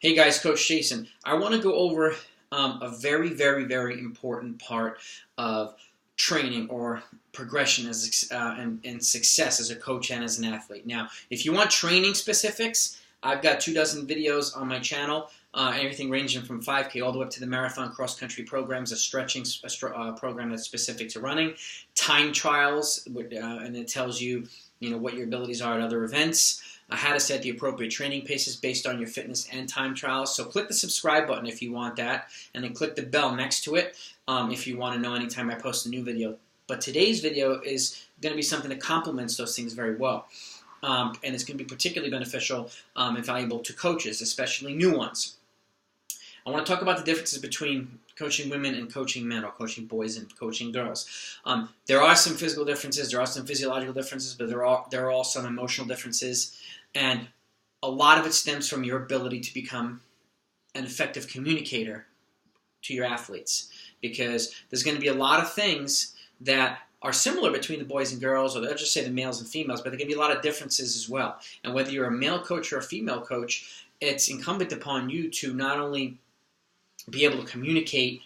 Hey guys, Coach Jason. I want to go over a very, very, very important part of training or progression and success as a coach and as an athlete. Now, if you want training specifics, I've got 24 videos on my channel, everything ranging from 5K all the way up to the marathon cross-country programs, a stretching program that's specific to running, time trials, and it tells you, what your abilities are at other events, how to set the appropriate training paces based on your fitness and time trials. So click the subscribe button if you want that, and then click the bell next to it if you want to know anytime I post a new video. But today's video is going to be something that complements those things very well. And it's going to be particularly beneficial and valuable to coaches, especially new ones. I want to talk about the differences between coaching women and coaching men, or coaching boys and coaching girls. There are some physical differences, there are some physiological differences, but there are also some emotional differences. And a lot of it stems from your ability to become an effective communicator to your athletes. Because there's going to be a lot of things that are similar between the boys and girls, or let's just say the males and females, but there can be a lot of differences as well. And whether you're a male coach or a female coach, it's incumbent upon you to not only be able to communicate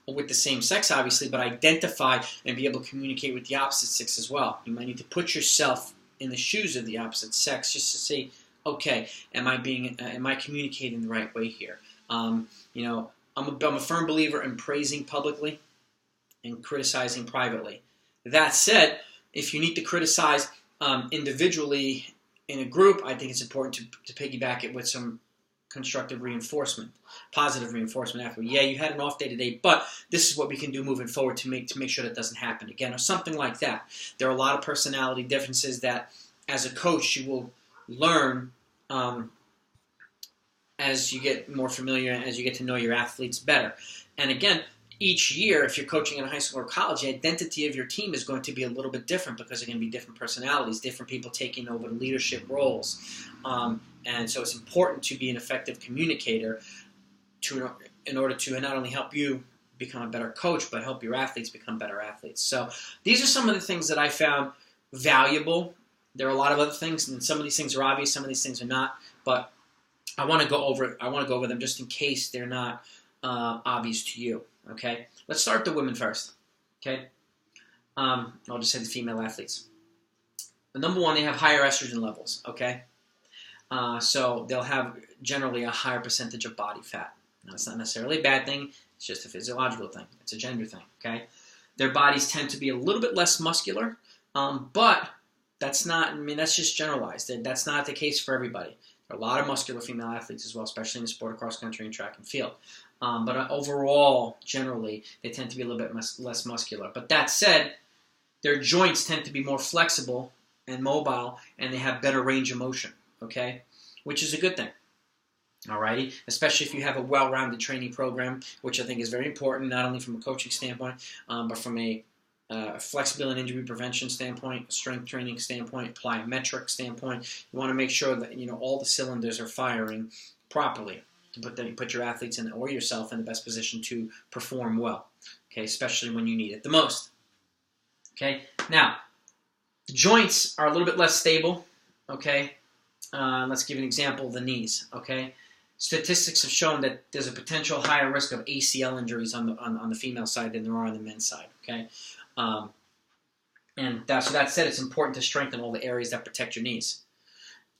with the same sex, obviously, but identify and be able to communicate with the opposite sex as well. You might need to put yourself in the shoes of the opposite sex just to say, okay, am I communicating the right way here? I'm a firm believer in praising publicly and criticizing privately. That said, if you need to criticize individually in a group, I think it's important to piggyback it with some constructive reinforcement, positive reinforcement after. Yeah, you had an off day today, but this is what we can do moving forward to make sure that doesn't happen again, or something like that. There are a lot of personality differences that, as a coach, you will learn as you get more familiar, as you get to know your athletes better. And again, each year, if you're coaching in a high school or college, the identity of your team is going to be a little bit different because there are going to be different personalities, different people taking over the leadership roles. And so it's important to be an effective communicator in order to not only help you become a better coach, but help your athletes become better athletes. So these are some of the things that I found valuable. There are a lot of other things, and some of these things are obvious, some of these things are not. But I want to go over them just in case they're not obvious to you. Okay, let's start the women first. Okay, I'll just say the female athletes. Number one, they have higher estrogen levels. Okay. So they'll have generally a higher percentage of body fat. Now, it's not necessarily a bad thing. It's just a physiological thing. It's a gender thing, okay? Their bodies tend to be a little bit less muscular, but that's just generalized. That's not the case for everybody. There are a lot of muscular female athletes as well, especially in the sport of cross-country and track and field. But overall, generally, they tend to be a little bit less muscular. But that said, their joints tend to be more flexible and mobile, and they have better range of motion. Okay, which is a good thing. Alrighty, especially if you have a well-rounded training program, which I think is very important, not only from a coaching standpoint, but from a flexibility and injury prevention standpoint, strength training standpoint, plyometric standpoint. You want to make sure that all the cylinders are firing properly to put your athletes in, or yourself in the best position to perform well. Okay, especially when you need it the most. Okay, now the joints are a little bit less stable. Okay. Let's give an example, the knees, okay? Statistics have shown that there's a potential higher risk of ACL injuries on the female side than there are on the men's side, okay? So that said, it's important to strengthen all the areas that protect your knees.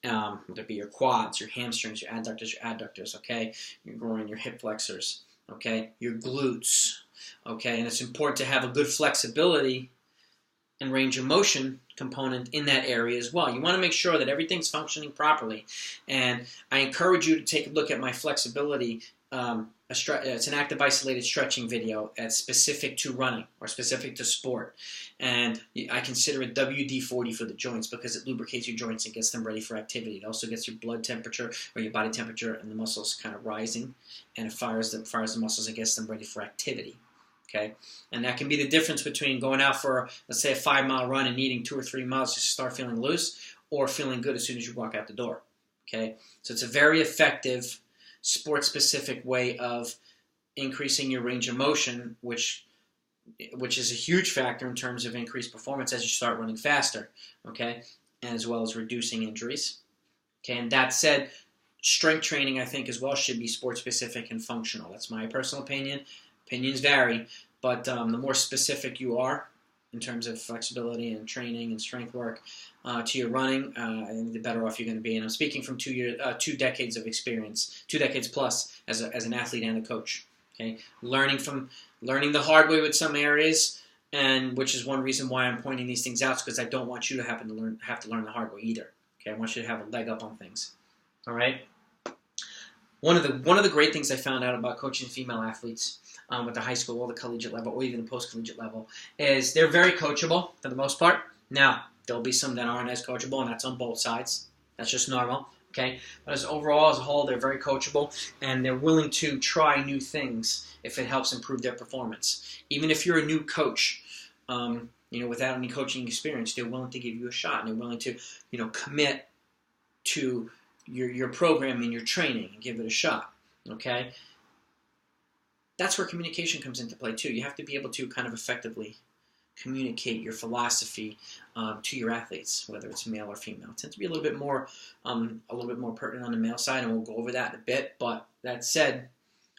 Whether it be your quads, your hamstrings, your adductors, okay? Your groin, your hip flexors, okay? Your glutes, okay? And it's important to have a good flexibility and range of motion component in that area as well. You want to make sure that everything's functioning properly. And I encourage you to take a look at my flexibility. It's an active isolated stretching video that's specific to running or specific to sport. And I consider it WD-40 for the joints because it lubricates your joints and gets them ready for activity. It also gets your blood temperature or your body temperature and the muscles kind of rising, and it fires the muscles and gets them ready for activity. Okay, and that can be the difference between going out for, let's say, a 5-mile run and needing 2 or 3 miles to start feeling loose, or feeling good as soon as you walk out the door. Okay, so it's a very effective, sport-specific way of increasing your range of motion, which is a huge factor in terms of increased performance as you start running faster. Okay, as well as reducing injuries. Okay, and that said, strength training, I think, as well should be sport-specific and functional. That's my personal opinion. Opinions vary, but the more specific you are in terms of flexibility and training and strength work to your running, I think the better off you're going to be. And I'm speaking from 2 decades of experience, 2 decades plus as an athlete and a coach. Okay, learning the hard way with some areas, and which is one reason why I'm pointing these things out, because I don't want you to have to learn the hard way either. Okay, I want you to have a leg up on things. All right. One of the great things I found out about coaching female athletes at the high school or the collegiate level or even the post-collegiate level is they're very coachable for the most part. Now, there'll be some that aren't as coachable, and that's on both sides. That's just normal. Okay, but as a whole, they're very coachable, and they're willing to try new things if it helps improve their performance. Even if you're a new coach, without any coaching experience, they're willing to give you a shot, and they're willing to, commit to your program and your training and give it a shot. Okay, that's where communication comes into play too. You have to be able to kind of effectively communicate your philosophy to your athletes, whether it's male or female. It tends to be a little bit more pertinent on the male side, and we'll go over that in a bit. But that said,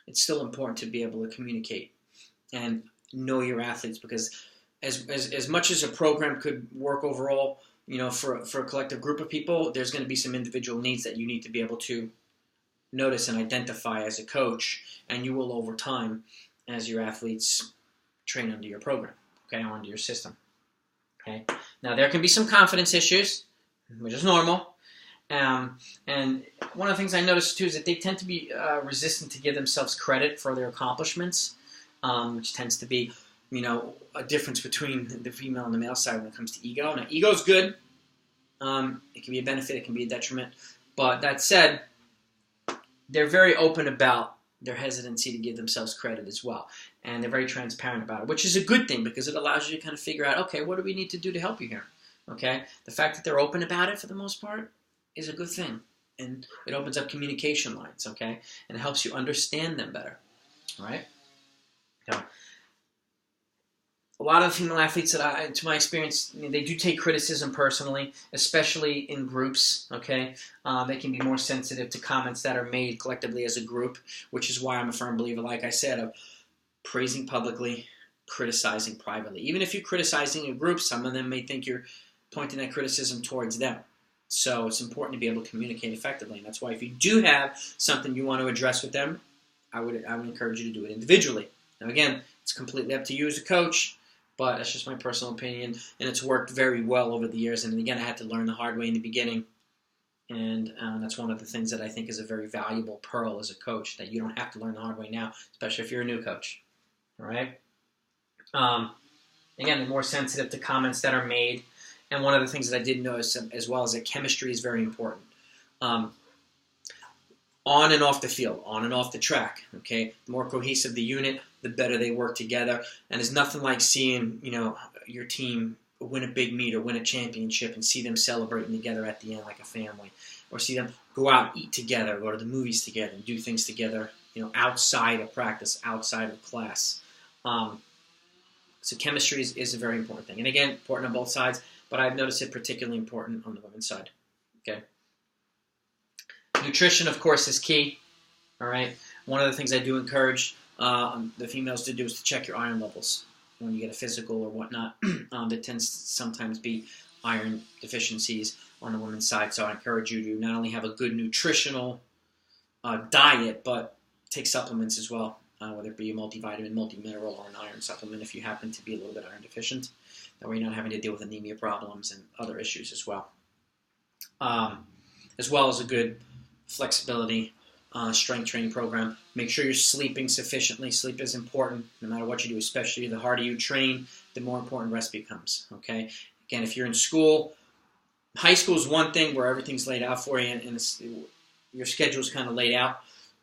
it's still important to be able to communicate and know your athletes, because as much as a program could work overall, for a collective group of people, there's going to be some individual needs that you need to be able to notice and identify as a coach, and you will over time as your athletes train under your program. Okay, onto your system. Okay, now there can be some confidence issues, which is normal, and one of the things I noticed too is that they tend to be resistant to give themselves credit for their accomplishments, which tends to be, a difference between the female and the male side when it comes to ego. Now, ego is good. It can be a benefit, it can be a detriment, but that said, they're very open about their hesitancy to give themselves credit as well. And they're very transparent about it, which is a good thing because it allows you to kind of figure out, okay, what do we need to do to help you here? Okay? The fact that they're open about it for the most part is a good thing. And it opens up communication lines, okay? And it helps you understand them better. All right? So, a lot of female athletes to my experience, they do take criticism personally, especially in groups, okay? They can be more sensitive to comments that are made collectively as a group, which is why I'm a firm believer, like I said, of praising publicly, criticizing privately. Even if you're criticizing a group, some of them may think you're pointing that criticism towards them. So it's important to be able to communicate effectively, and that's why if you do have something you want to address with them, I would encourage you to do it individually. Now again, it's completely up to you as a coach, but that's just my personal opinion, and it's worked very well over the years. And again, I had to learn the hard way in the beginning, and that's one of the things that I think is a very valuable pearl as a coach, that you don't have to learn the hard way now, especially if you're a new coach. All right? Again, they're more sensitive to comments that are made, and one of the things that I did notice as well is that chemistry is very important. On and off the field, on and off the track, okay? The more cohesive the unit, the better they work together. And there's nothing like seeing, your team win a big meet or win a championship and see them celebrating together at the end like a family. Or see them go out, eat together, go to the movies together, and do things together, outside of practice, outside of class. So chemistry is a very important thing. And again, important on both sides, but I've noticed it particularly important on the women's side, okay? Nutrition, of course, is key. All right. One of the things I do encourage the females to do is to check your iron levels when you get a physical or whatnot. There tends to sometimes be iron deficiencies on the women's side. So I encourage you to not only have a good nutritional diet, but take supplements as well, whether it be a multivitamin, multimineral, or an iron supplement if you happen to be a little bit iron deficient. That way you're not having to deal with anemia problems and other issues as well. As well as a good flexibility, strength training program. Make sure you're sleeping sufficiently. Sleep is important no matter what you do, especially the harder you train, the more important rest becomes, okay? Again, if you're in school, high school is one thing where everything's laid out for you and your schedule's kind of laid out.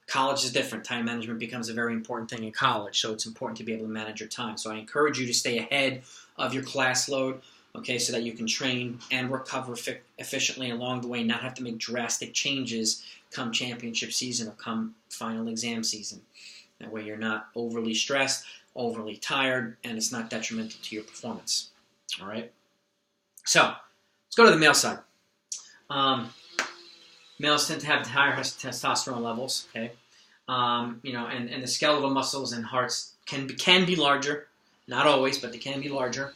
College is different. Time management becomes a very important thing in college, so it's important to be able to manage your time. So I encourage you to stay ahead of your class load, okay, so that you can train and recover efficiently along the way, not have to make drastic changes come championship season or come final exam season. That way you're not overly stressed, overly tired, and it's not detrimental to your performance. All right? So, let's go to the male side. Males tend to have higher testosterone levels. Okay, and the skeletal muscles and hearts can be larger. Not always, but they can be larger.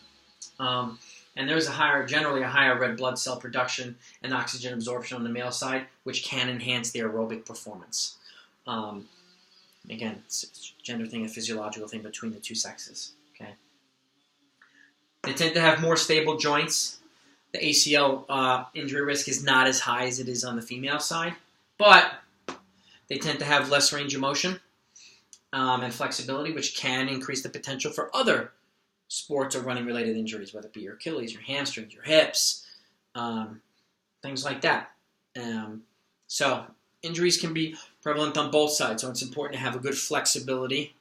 And there's generally a higher red blood cell production and oxygen absorption on the male side, which can enhance the aerobic performance. Again, it's a gender thing, a physiological thing between the two sexes. Okay. They tend to have more stable joints. The ACL injury risk is not as high as it is on the female side, but they tend to have less range of motion and flexibility, which can increase the potential for other sports or running-related injuries, whether it be your Achilles, your hamstrings, your hips, things like that. So injuries can be prevalent on both sides, so it's important to have a good flexibility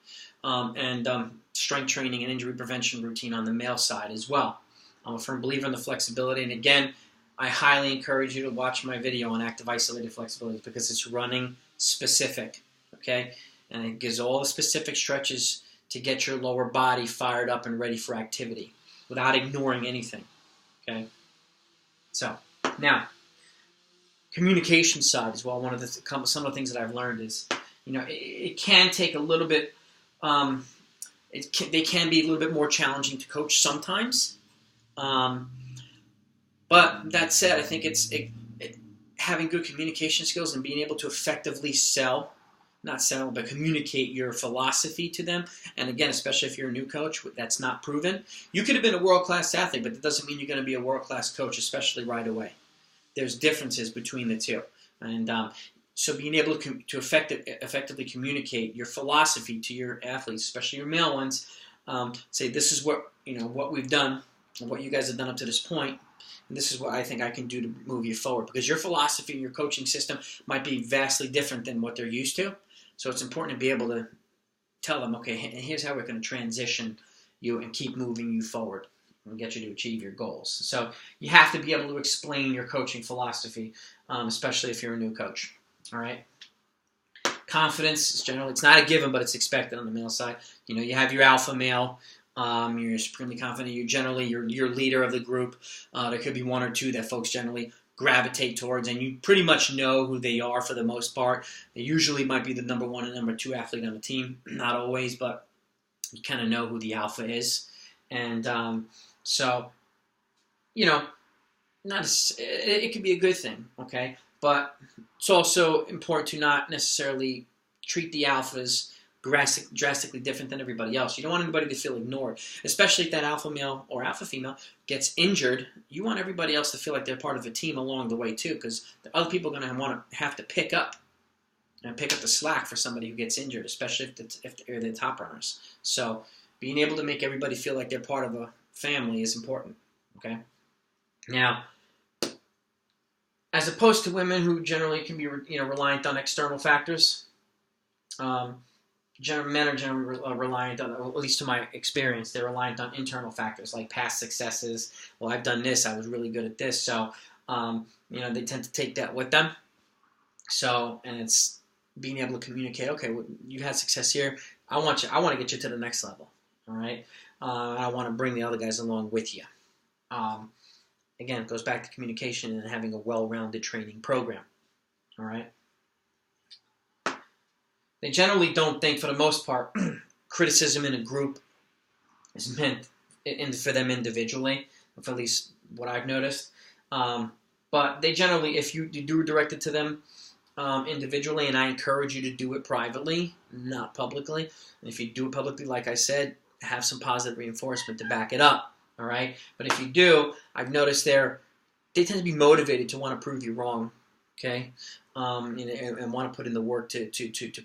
and strength training and injury prevention routine on the male side as well. I'm a firm believer in the flexibility, and again, I highly encourage you to watch my video on active isolated flexibility because it's running specific, okay? And it gives all the specific stretches to get your lower body fired up and ready for activity without ignoring anything, okay? So, now, communication side as well. Some of the things that I've learned is, it can take a little bit, they can be a little bit more challenging to coach sometimes. But that said, I think having good communication skills and being able to effectively communicate your philosophy to them. And again, especially if you're a new coach, that's not proven. You could have been a world-class athlete, but that doesn't mean you're going to be a world-class coach, especially right away. There's differences between the two. And so being able to effectively communicate your philosophy to your athletes, especially your male ones, say, this is what we've done, and what you guys have done up to this point, and this is what I think I can do to move you forward. Because your philosophy and your coaching system might be vastly different than what they're used to. So it's important to be able to tell them, okay, here's how we're going to transition you and keep moving you forward and get you to achieve your goals. So you have to be able to explain your coaching philosophy, especially if you're a new coach. All right. Confidence is generally, it's not a given, but it's expected on the male side. You have your alpha male. You're supremely confident. You're leader of the group. There could be one or two that folks generally gravitate towards, and you pretty much know who they are for the most part. They usually might be the number one and number two athlete on the team. Not always, but you kind of know who the alpha is. And it could be a good thing, okay? But it's also important to not necessarily treat the alphas drastically different than everybody else. You don't want anybody to feel ignored, especially if that alpha male or alpha female gets injured. You want everybody else to feel like they're part of a team along the way too, because the other people are going to have to pick up the slack for somebody who gets injured, especially if they're the top runners. So being able to make everybody feel like they're part of a family is important. Okay. Now, as opposed to women who generally can be reliant on external factors. Men are generally reliant on, at least to my experience, they're reliant on internal factors like past successes. Well, I've done this. I was really good at this. So, they tend to take that with them. So, and it's being able to communicate, okay, well, you had success here. I want to get you to the next level. All right. I want to bring the other guys along with you. Again, it goes back to communication and having a well-rounded training program. All right. They generally don't think, for the most part, criticism in a group is meant for them individually, for at least what I've noticed. But they generally, if you do direct it to them individually, and I encourage you to do it privately, not publicly. And if you do it publicly, like I said, have some positive reinforcement to back it up. All right. But if you do, I've noticed they tend to be motivated to want to prove you wrong. Okay. And want to put in the work to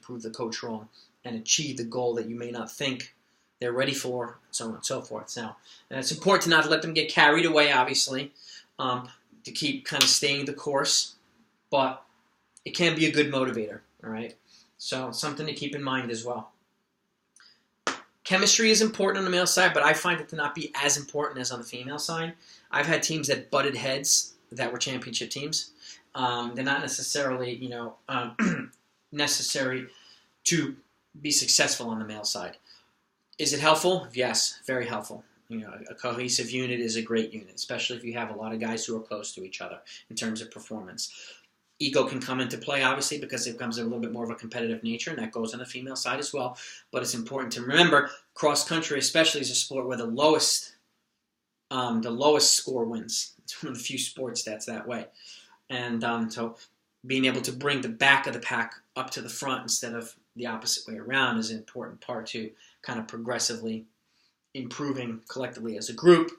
prove the coach wrong and achieve the goal that you may not think they're ready for, so on and so forth. Now, and it's important to not let them get carried away, obviously, to keep kind of staying the course, but it can be a good motivator, all right? So something to keep in mind as well. Chemistry is important on the male side, but I find it to not be as important as on the female side. I've had teams that butted heads that were championship teams. They're not necessarily, necessary to be successful on the male side. Is it helpful? Yes, very helpful. A cohesive unit is a great unit, especially if you have a lot of guys who are close to each other in terms of performance. Ego can come into play, obviously, because it becomes a little bit more of a competitive nature, and that goes on the female side as well. But it's important to remember, cross-country especially is a sport where the lowest score wins. It's one of the few sports that's that way. And so being able to bring the back of the pack up to the front instead of the opposite way around is an important part to kind of progressively improving collectively as a group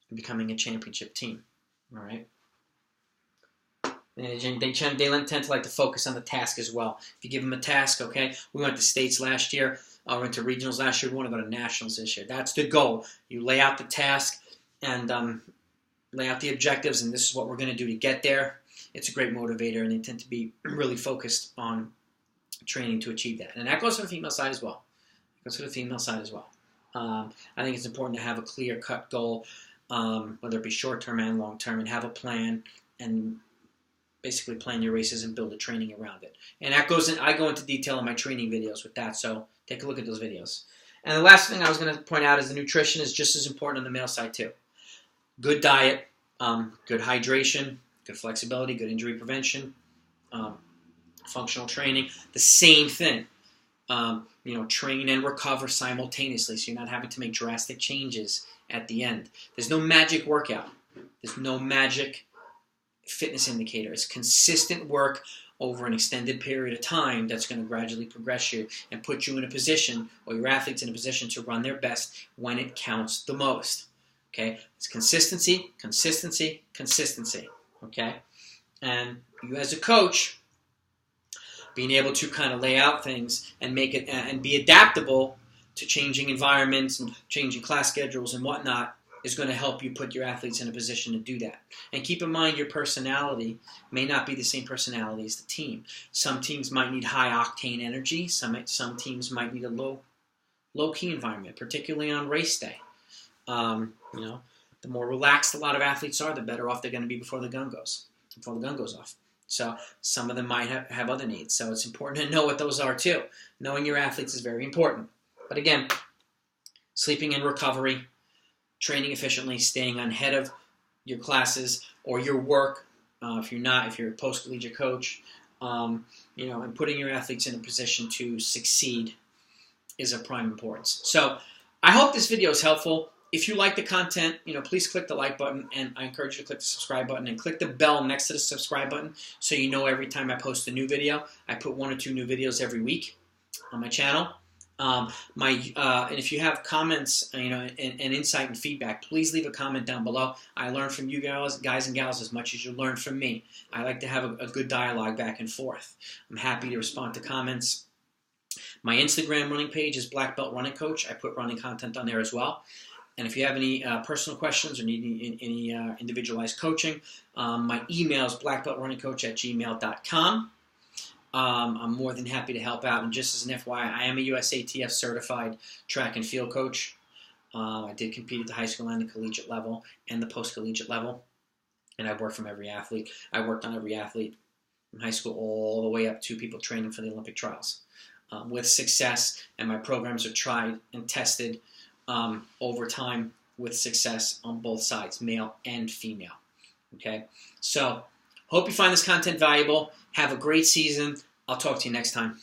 and becoming a championship team. All right. They tend to like to focus on the task as well. If you give them a task, okay, we went to states last year, we went to regionals last year, we want to go to nationals this year. That's the goal. You lay out the task and lay out the objectives, and this is what we're going to do to get there. It's a great motivator, and they tend to be really focused on training to achieve that. And that goes for the female side as well. I think it's important to have a clear-cut goal, whether it be short-term and long-term, and have a plan and basically plan your races and build a training around it. And that goes in, I go into detail in my training videos with that, so take a look at those videos. And the last thing I was going to point out is the nutrition is just as important on the male side too. Good diet, good hydration, good flexibility, good injury prevention, functional training, the same thing. Train and recover simultaneously so you're not having to make drastic changes at the end. There's no magic workout. There's no magic fitness indicator. It's consistent work over an extended period of time that's going to gradually progress you and put you in a position, or your athletes in a position, to run their best when it counts the most. Okay? It's consistency, consistency, consistency. Okay? And you as a coach, being able to kind of lay out things and make it and be adaptable to changing environments and changing class schedules and whatnot is going to help you put your athletes in a position to do that. And keep in mind, your personality may not be the same personality as the team. Some teams might need high-octane energy. Some teams might need a low-key environment, particularly on race day. The more relaxed a lot of athletes are, the better off they're going to be before the gun goes off. So some of them might have other needs. So it's important to know what those are too. Knowing your athletes is very important. But again, sleeping and recovery, training efficiently, staying ahead of your classes or your work, if you're a post-collegiate coach, and putting your athletes in a position to succeed is of prime importance. So I hope this video is helpful. If you like the content, please click the like button, and I encourage you to click the subscribe button and click the bell next to the subscribe button so you know every time I post a new video. I put 1 or 2 new videos every week on my channel. And if you have comments, and insight and feedback, please leave a comment down below. I learn from you guys and gals as much as you learn from me. I like to have a good dialogue back and forth. I'm happy to respond to comments. My Instagram running page is Black Belt Running Coach. I put running content on there as well. And if you have any personal questions or need any individualized coaching, my email is blackbeltrunningcoach@gmail.com. I'm more than happy to help out. And just as an FYI, I am a USATF certified track and field coach. I did compete at the high school and the collegiate level and the post-collegiate level. And I've worked from every athlete. I worked on every athlete from high school all the way up to people training for the Olympic trials with success. And my programs are tried and tested over time with success on both sides, male and female. Okay? So, hope you find this content valuable. Have a great season. I'll talk to you next time.